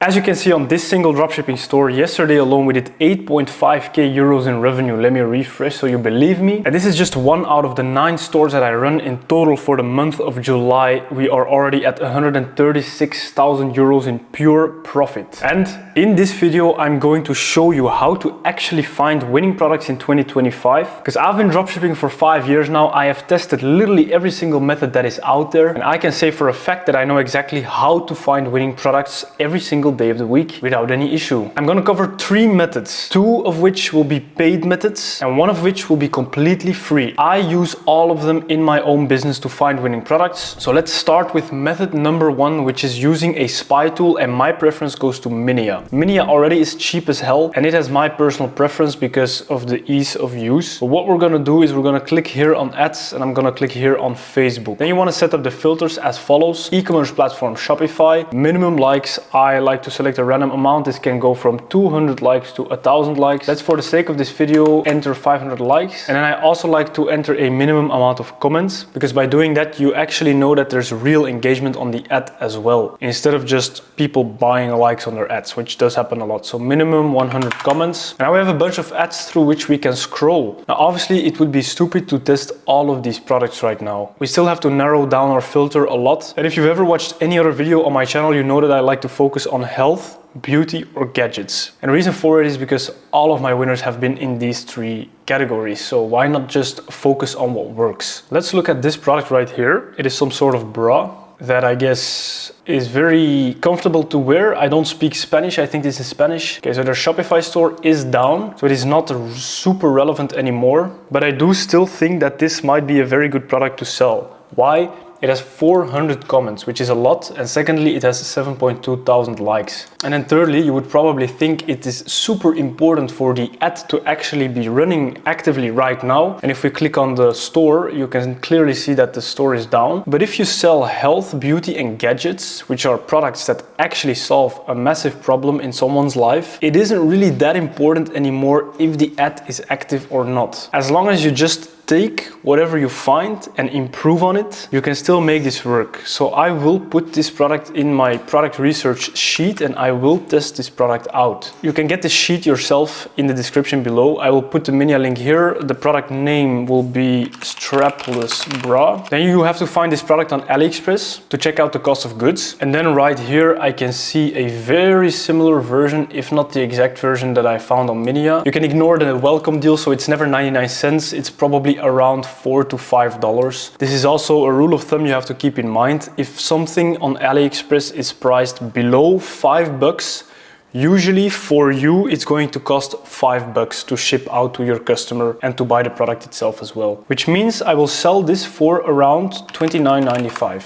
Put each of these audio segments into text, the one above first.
As you can see on this single dropshipping store, yesterday alone we did 8.5k euros in revenue. Let me refresh so you believe me. And this is just one out of the 9 stores that I run in total for the month of July. We are already at 136,000 euros in pure profit. And in this video, I'm going to show you how to actually find winning products in 2025. Because I've been dropshipping for 5 years now. I have tested literally every single method that is out there. And I can say for a fact that I know exactly how to find winning products every single day of the week without any issue. I'm gonna cover 3 methods, 2 of which will be paid methods and 1 of which will be completely free. I use all of them in my own business to find winning products. So let's start with method number 1, which is using a spy tool, and my preference goes to Minea. Minea already is cheap as hell and it has my personal preference because of the ease of use. So what we're gonna do is we're gonna click here on ads and I'm gonna click here on Facebook. Then you wanna set up the filters as follows. E-commerce platform Shopify, minimum likes, I like to select a random amount. This can go from 200 likes to 1000 likes. Let's, for the sake of this video, enter 500 likes. And then I also like to enter a minimum amount of comments, because by doing that you actually know that there's real engagement on the ad as well, instead of just people buying likes on their ads, which does happen a lot. So minimum 100 comments. And now we have a bunch of ads through which we can scroll. Now obviously it would be stupid to test all of these products right now. We still have to narrow down our filter a lot. And if you've ever watched any other video on my channel, you know that I like to focus on health, beauty or gadgets. And the reason for it is because all of my winners have been in these 3 categories. So why not just focus on what works? Let's look at this product right here. It is some sort of bra that I guess is very comfortable to wear. I don't speak Spanish. I think this is Spanish. Okay, so their Shopify store is down, so it is not super relevant anymore. But I do still think that this might be a very good product to sell. Why? It has 400 comments, which is a lot. And secondly, it has 7.2 thousand likes. And then thirdly, you would probably think it is super important for the ad to actually be running actively right now. And if we click on the store, you can clearly see that the store is down. But if you sell health, beauty and gadgets, which are products that actually solve a massive problem in someone's life, it isn't really that important anymore if the ad is active or not. As long as you just take whatever you find and improve on it, you can still make this work. So I will put this product in my product research sheet and I will test this product out. You can get the sheet yourself in the description below. I will put the Minea link here. The product name will be strapless bra. Then you have to find this product on AliExpress to check out the cost of goods. And then right here I can see a very similar version, if not the exact version that I found on Minea. You can ignore the welcome deal, so it's never 99 cents. It's probably around $4 to $5. This is also a rule of thumb you have to keep in mind. If something on AliExpress is priced below $5, usually for you it's going to cost $5 to ship out to your customer and to buy the product itself as well. Which means I will sell this for around $29.95.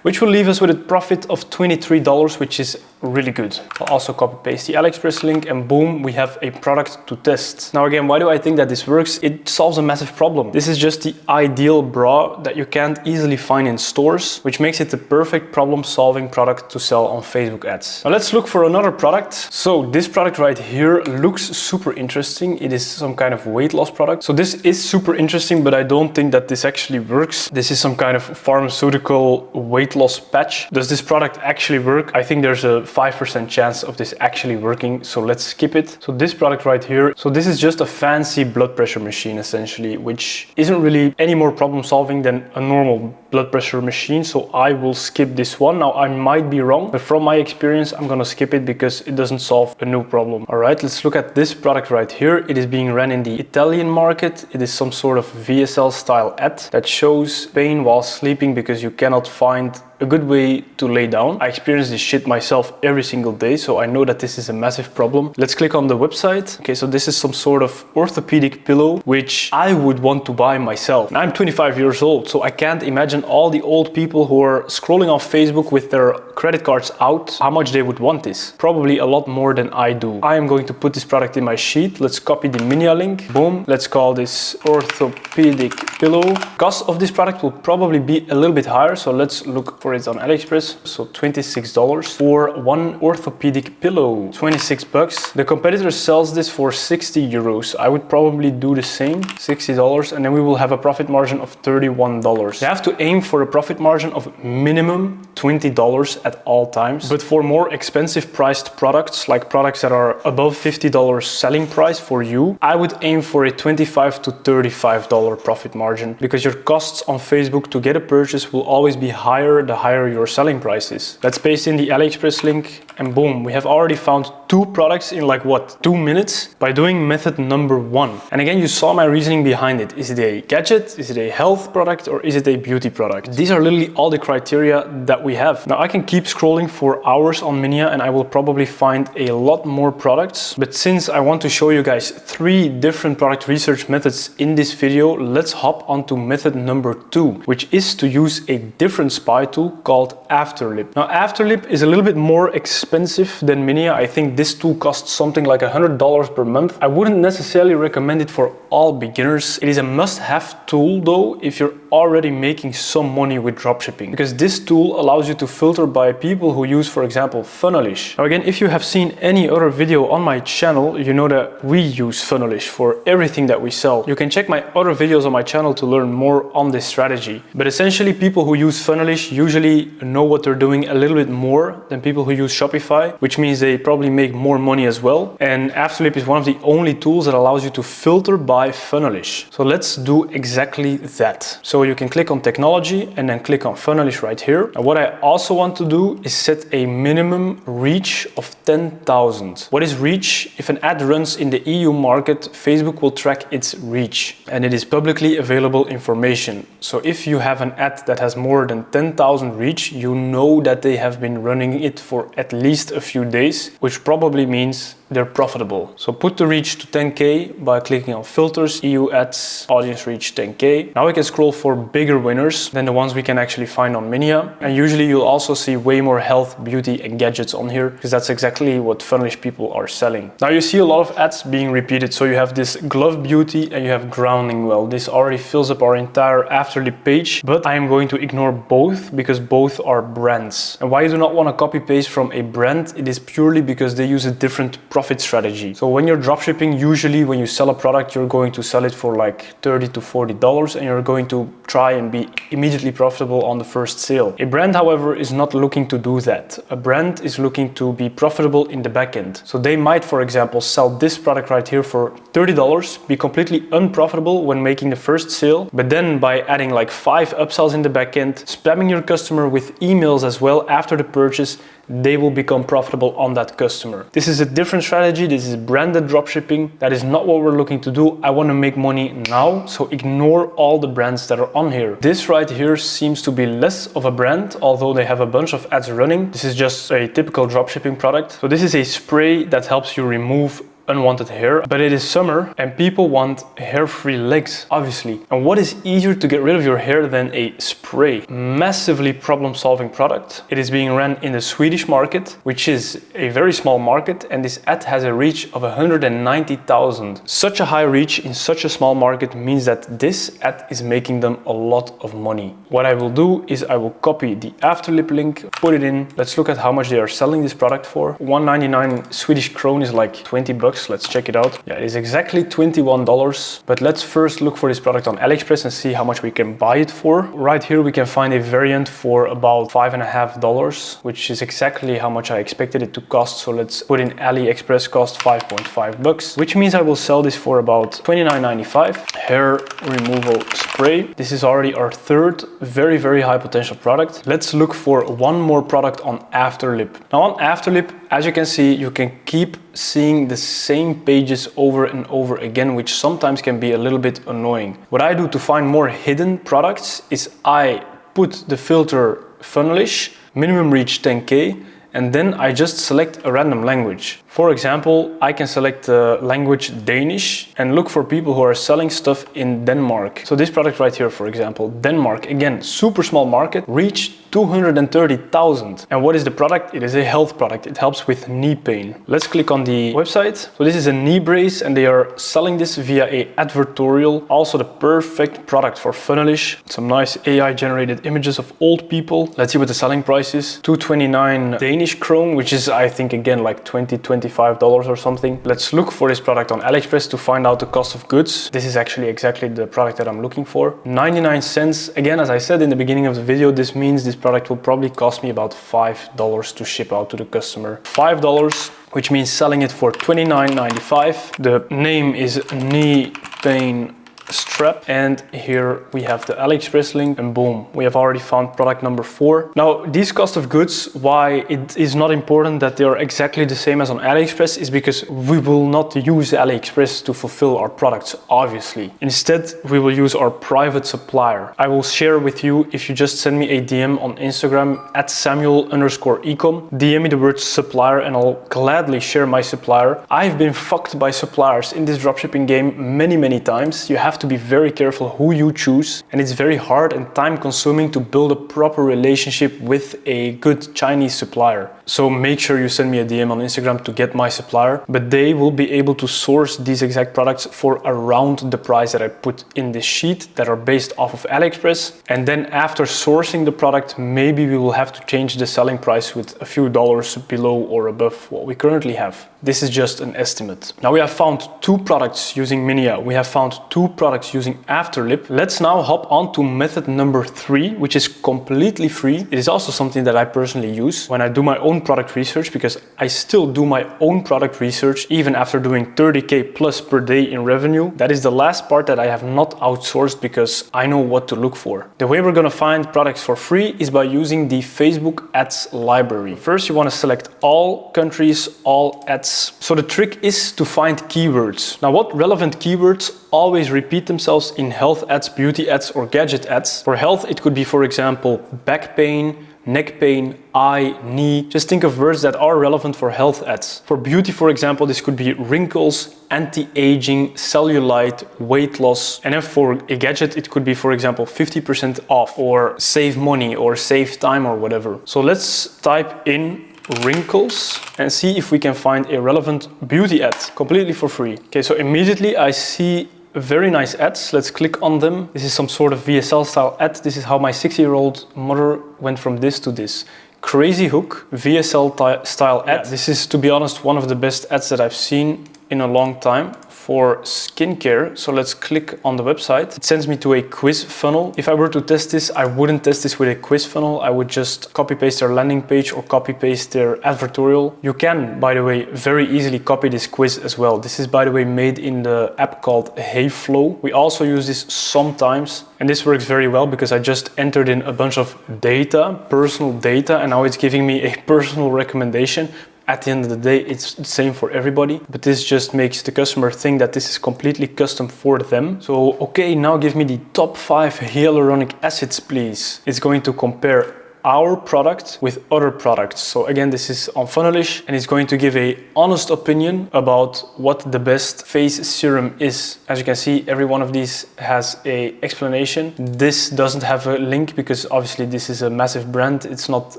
Which will leave us with a profit of $23, which is really good. I'll also copy paste the AliExpress link and boom, we have a product to test. Now again, why do I think that this works? It solves a massive problem. This is just the ideal bra that you can't easily find in stores, which makes it the perfect problem-solving product to sell on Facebook ads. Now let's look for another product. So this product right here looks super interesting. It is some kind of weight loss product. So this is super interesting, but I don't think that this actually works. This is some kind of pharmaceutical weight loss patch. Does this product actually work? I think there's a 5% chance of this actually working, so let's skip it. So this product right here, so this is just a fancy blood pressure machine essentially, which isn't really any more problem solving than a normal blood pressure machine, so I will skip this one. Now I might be wrong, but from my experience I'm gonna skip it because it doesn't solve a new problem. All right, let's look at this product right here. It is being ran in the Italian market. It is some sort of VSL style ad that shows pain while sleeping because you cannot find a good way to lay down. I experience this shit myself every single day, so I know that this is a massive problem. Let's click on the website. Okay, so this is some sort of orthopedic pillow, which I would want to buy myself. And I'm 25 years old, so I can't imagine all the old people who are scrolling on Facebook with their credit cards out, how much they would want this. Probably a lot more than I do. I am going to put this product in my sheet. Let's copy the Minea link. Boom. Let's call this orthopedic pillow. Cost of this product will probably be a little bit higher, so let's look for for it on AliExpress, so $26 for one orthopedic pillow, 26 bucks. The competitor sells this for 60 euros. I would probably do the same, $60, and then we will have a profit margin of $31. You have to aim for a profit margin of minimum $20 at all times. But for more expensive priced products, like products that are above $50 selling price for you, I would aim for a $25 to $35 profit margin, because your costs on Facebook to get a purchase will always be higher the higher your selling price is. Let's paste in the AliExpress link and boom, we have already found 2 products in like what, 2 minutes by doing method number 1. And again, you saw my reasoning behind it. Is it a gadget? Is it a health product? Or is it a beauty product? These are literally all the criteria that we have. Now I can keep scrolling for hours on Minea and I will probably find a lot more products. But since I want to show you guys 3 different product research methods in this video, let's hop onto method number 2, which is to use a different spy tool called Afterlip. Now Afterlip is a little bit more expensive than Minea. I think this tool costs something like $100 per month. I wouldn't necessarily recommend it for all beginners. It is a must-have tool though if you're already making some money with dropshipping, because this tool allows you to filter by people who use, for example, Funnelish. Now again, if you have seen any other video on my channel, you know that we use Funnelish for everything that we sell. You can check my other videos on my channel to learn more on this strategy. But essentially, people who use Funnelish usually know what they're doing a little bit more than people who use Shopify, which means they probably make more money as well. And Afterlip is one of the only tools that allows you to filter by Funnelish. So let's do exactly that. So you can click on technology and then click on Funnelish right here. And what I also want to do is set a minimum reach of 10,000. What is reach? If an ad runs in the EU market, Facebook will track its reach, and it is publicly available information. So if you have an ad that has more than 10,000 reach, you know that they have been running it for at least a few days, which probably means they're profitable. So put the reach to 10K by clicking on filters, EU ads, audience reach 10K. Now we can scroll for bigger winners than the ones we can actually find on Minea. And usually you'll also see way more health, beauty and gadgets on here, because that's exactly what Funnelish people are selling. Now you see a lot of ads being repeated. So you have this glove beauty and you have grounding well. This already fills up our entire Afterlip page, but I am going to ignore both because both are brands. And why you do not want to copy paste from a brand, it is purely because they use a different profit strategy. So when you're dropshipping, usually when you sell a product, you're going to sell it for like $30 to $40 and you're going to try and be immediately profitable on the first sale. A brand, however, is not looking to do that. A brand is looking to be profitable in the back end. So they might, for example, sell this product right here for $30, be completely unprofitable when making the first sale, but then by adding like 5 upsells in the back end, spamming your customer with emails as well after the purchase, they will become profitable on that customer. This is a different strategy. This is branded dropshipping. That is not what we're looking to do. I want to make money now, so ignore all the brands that are on here. This right here seems to be less of a brand, although they have a bunch of ads running. This is just a typical dropshipping product. So this is a spray that helps you remove unwanted hair, but it is summer and people want hair-free legs, obviously. And what is easier to get rid of your hair than a spray? Massively problem-solving product. It is being ran in the Swedish market, which is a very small market, and this ad has a reach of 190,000. Such a high reach in such a small market means that this ad is making them a lot of money. What I will do is I will copy the Afterlip link, put it in. Let's look at how much they are selling this product for. 199 Swedish krone is like 20 bucks. Let's check it out. Yeah, it is exactly $21, but let's first look for this product on AliExpress and see how much we can buy it for. Right here we can find a variant for about $5.50, which is exactly how much I expected it to cost. So let's put in AliExpress cost 5.5 bucks, which means I will sell this for about $29.95. Hair removal spray. This is already our third very, very high potential product. Let's look for one more product on Afterlip. Now on Afterlip, as you can see, you can keep seeing the same pages over and over again, which sometimes can be a little bit annoying. What I do to find more hidden products is I put the filter Funnelish, minimum reach 10K, and then I just select a random language. For example, I can select the language Danish and look for people who are selling stuff in Denmark. So this product right here, for example, Denmark, again, super small market, reached 230,000. And what is the product? It is a health product. It helps with knee pain. Let's click on the website. So this is a knee brace and they are selling this via a advertorial. Also the perfect product for Funnelish. Some nice AI generated images of old people. Let's see what the selling price is. 229 Danish krone, which is I think again like $25 or something. Let's look for this product on AliExpress to find out the cost of goods. This is actually exactly the product that I'm looking for. 99 cents. Again, as I said in the beginning of the video, this means this product will probably cost me about $5 to ship out to the customer. $5, which means selling it for $29.95. The name is knee pain strap, and here we have the AliExpress link, and boom, we have already found product number 4. Now these cost of goods, why it is not important that they are exactly the same as on AliExpress is because we will not use AliExpress to fulfill our products, obviously. Instead, we will use our private supplier. I will share with you if you just send me a DM on Instagram at Samuel_ecom. DM me the word supplier and I'll gladly share my supplier. I've been fucked by suppliers in this dropshipping game many times. You have to be very careful who you choose, and it's very hard and time consuming to build a proper relationship with a good Chinese supplier. So make sure you send me a DM on Instagram to get my supplier, but they will be able to source these exact products for around the price that I put in this sheet that are based off of AliExpress. And then after sourcing the product, maybe we will have to change the selling price with a few dollars below or above what we currently have. This is just an estimate. Now we have found 2 products using Minea. We have found 2 products using Afterlip. Let's now hop on to method number 3, which is completely free. It is also something that I personally use when I do my own product research, because I still do my own product research even after doing 30K plus per day in revenue. That is the last part that I have not outsourced because I know what to look for. The way we're gonna find products for free is by using the Facebook ads library. First, you wanna select all countries, all ads. So the trick is to find keywords. Now, what relevant keywords always repeat themselves in health ads, beauty ads, or gadget ads? For health, it could be, for example, back pain, neck pain, eye, knee. Just think of words that are relevant for health ads. For beauty, for example, this could be wrinkles, anti-aging, cellulite, weight loss. And then for a gadget, it could be, for example, 50% off, or save money, or save time, or whatever. So let's type in wrinkles and see if we can find a relevant beauty ad completely for free. Okay, so immediately I see very nice ads. Let's click on them. This is some sort of VSL style ad. This is how my 60-year-old mother went from this to this. Crazy hook, VSL style ad. Yeah, this is, to be honest, one of the best ads that I've seen in a long time for skincare. So let's click on the website. It sends me to a quiz funnel. If I were to test this, I wouldn't test this with a quiz funnel. I would just copy paste their landing page or copy paste their advertorial. You can, by the way, very easily copy this quiz as well. This is, by the way, made in the app called HeyFlow. We also use this sometimes, and this works very well because I just entered in a bunch of data, personal data, and now it's giving me a personal recommendation. At the end of the day, it's the same for everybody, but this just makes the customer think that this is completely custom for them. So, okay, now give me the top 5 hyaluronic acids, please. It's going to compare our product with other products. So again, this is on Funnelish, and it's going to give a honest opinion about what the best face serum is. As you can see, every one of these has a explanation. This doesn't have a link because obviously this is a massive brand. It's not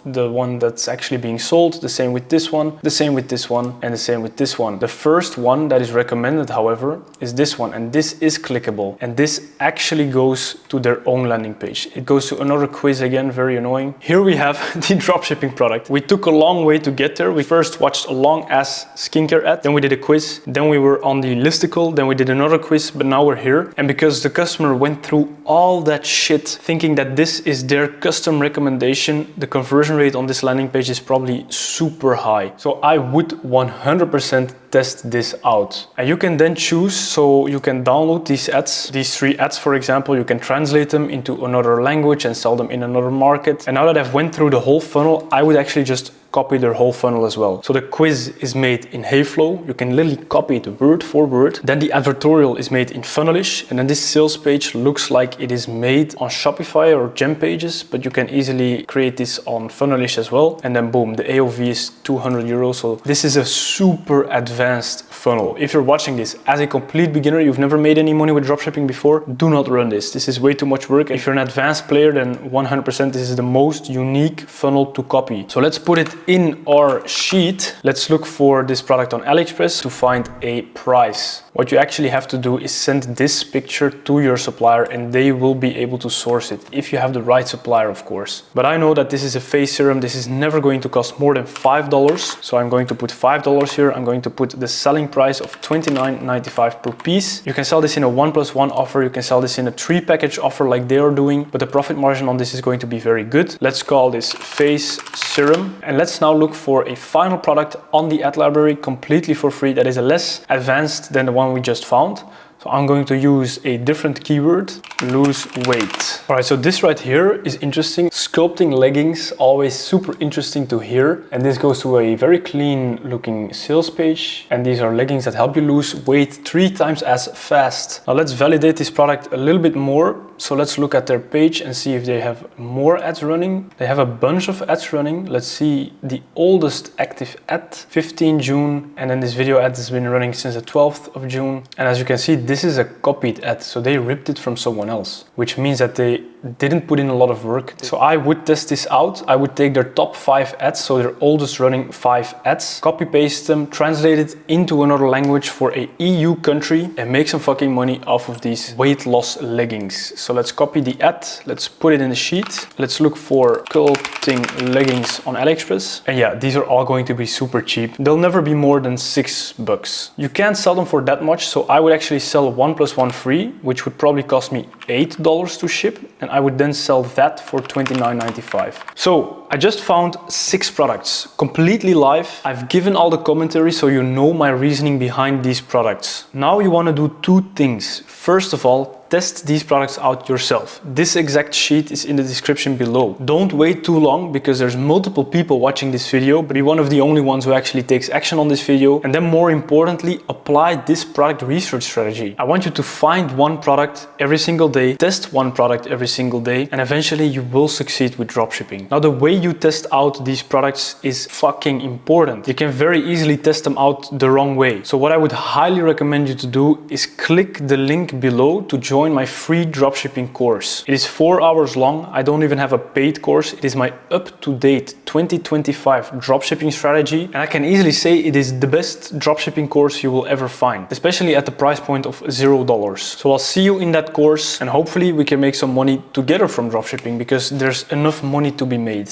the one that's actually being sold. The same with this one, the same with this one, and the same with this one. The first one that is recommended, however, is this one, and this is clickable. And this actually goes to their own landing page. It goes to another quiz again, very annoying. Here we have the dropshipping product. We took a long way to get there. We first watched a long ass skincare ad, then we did a quiz, then we were on the listicle, then we did another quiz, but now we're here. And because the customer went through all that shit thinking that this is their custom recommendation, the conversion rate on this landing page is probably super high. So I would 100% test this out. And you can then choose, so you can download these ads, these 3 ads, for example, you can translate them into another language and sell them in another market. And now that I've went through the whole funnel, I would actually just copy their whole funnel as well. So the quiz is made in Hayflow. You can literally copy it word for word. Then the advertorial is made in Funnelish, and then this sales page looks like it is made on Shopify or Gem Pages, but you can easily create this on Funnelish as well. And then boom, the AOV is 200 euros. So this is a super advanced funnel. If you're watching this as a complete beginner, you've never made any money with dropshipping before, do not run this. This is way too much work. If you're an advanced player, then 100% this is the most unique funnel to copy. So let's put it in our sheet. Let's look for this product on AliExpress to find a price. What you actually have to do is send this picture to your supplier and they will be able to source it if you have the right supplier, of course. But I know that this is a face serum. This is never going to cost more than $5. So I'm going to put $5 here. I'm going to put the selling price of $29.95 per piece. You can sell this in a 1+1 offer. You can sell this in a 3-package offer like they are doing, but the profit margin on this is going to be very good. Let's call this face serum. And let's now look for a final product on the ad library completely for free that is less advanced than the one we just found. So I'm going to use a different keyword, lose weight. All right, so this right here is interesting. Sculpting leggings, always super interesting to hear. And this goes to a very clean looking sales page. And these are leggings that help you lose weight 3 times as fast. Now let's validate this product a little bit more. So let's look at their page and see if they have more ads running. They have a bunch of ads running. Let's see the oldest active ad, 15 June. And then this video ad has been running since the 12th of June. And as you can see, this is a copied ad. So they ripped it from someone else, which means that they didn't put in a lot of work. So I would test this out. I would take their top 5 ads, so their oldest running 5 ads, copy paste them, translate it into another language for a EU country and make some fucking money off of these weight loss leggings. So let's copy the ad, let's put it in the sheet. Let's look for sculpting leggings on AliExpress. And yeah, these are all going to be super cheap. They'll never be more than $6. You can't sell them for that much, so I would actually sell 1+1 free, which would probably cost me $8 to ship. And I would then sell that for $29.95. So I just found 6 products completely live. I've given all the commentary so you know my reasoning behind these products. Now you want to do 2 things. First of all, test these products out yourself. This exact sheet is in the description below. Don't wait too long because there's multiple people watching this video, but you're one of the only ones who actually takes action on this video. And then more importantly, apply this product research strategy. I want you to find one product every single day, test one product every single day, and eventually you will succeed with dropshipping. Now, the way you test out these products is fucking important. You can very easily test them out the wrong way. So what I would highly recommend you to do is click the link below to join my free dropshipping course. It is 4 hours long. I don't even have a paid course. It is my up-to-date 2025 dropshipping strategy. And I can easily say it is the best dropshipping course you will ever find, especially at the price point of $0. So I'll see you in that course and hopefully we can make some money together from dropshipping because there's enough money to be made.